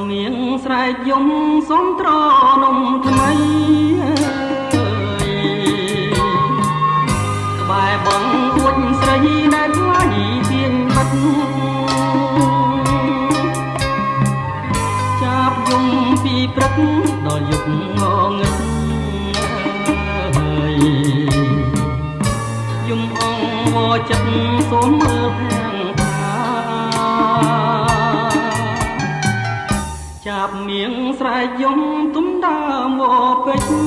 មៀងស្រែកយំសុំត្រនំថ្មីក្បែរបងអួចស្រីដែលថ្លៃទៀងបាត់ចាប់យំពីព្រឹកដល់យប់ងងឹតយំអងវចិត្តសូមមើលហាងចាប់មៀងស្រែកយំទុំដើមវពេជ្រ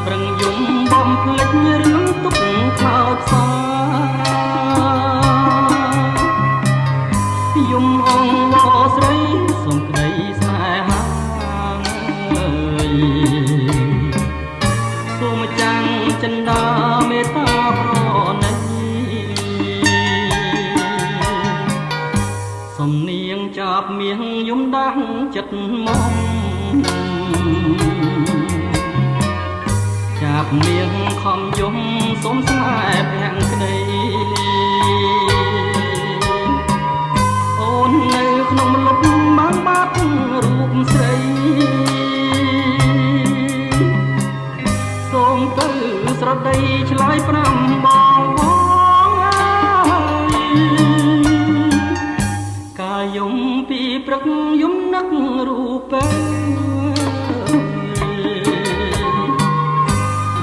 ប្រឹងយំបំភ្លេចរឿងទុកខ្លោចសាយំអងវស្រីសូមក្តីស្នេហាសូមចាំងចិន្តាមេត្តាប្រណីសំនៀងចាប់មៀងយំដាស់ចិត្តមកចាប់មៀងខំយំសូមស្នេហ៍ភាំងក្តីអូននៅក្នុងលុបបានបាត់រូបស្រីសូមទៅស្រដីឆ្លើយប្រាំបងយំពីព្រឹកយំនឹករូប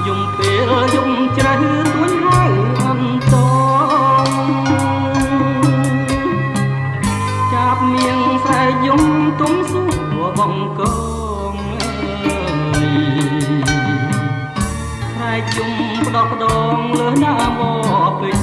យំពេលយំជ្រៅទួញហៅអន្តចាប់មៀងស្រែកយំទុំសួរបងកងស្រែកយំផ្ដោះផ្ដងលើណាមពេញ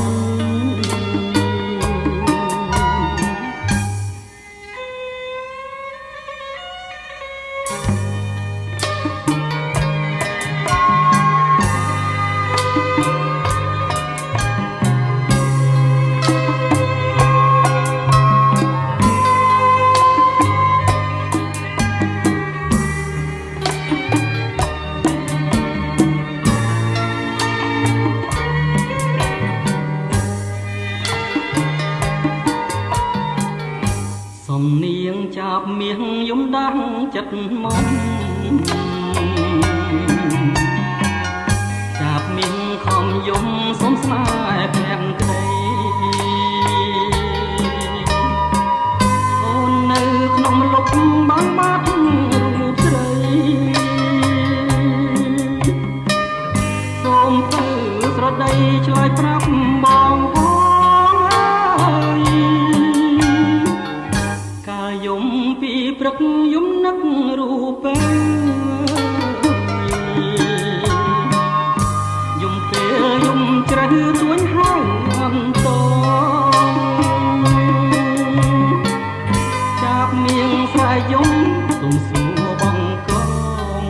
សំនៀងចាប់មៀងយំដាស់ចិត្តមកចាប់មៀងខំយំសុំស្នេហ៍ភាំងក្តីអូននៅក្នុងលុបបានបាត់រូបស្រីសូមទៅស្រដីឆ្លើយប្រាប់បងយំពីព្រឹកយំនឹករូបយំពេលយំជ្រៅទួញហៅអន្តចាប់មៀងស្រែកយំទុំសួរបងកង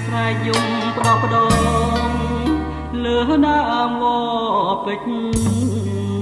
ស្រែកយំផ្ដោះផ្ដងលើដើមវពេជ្រ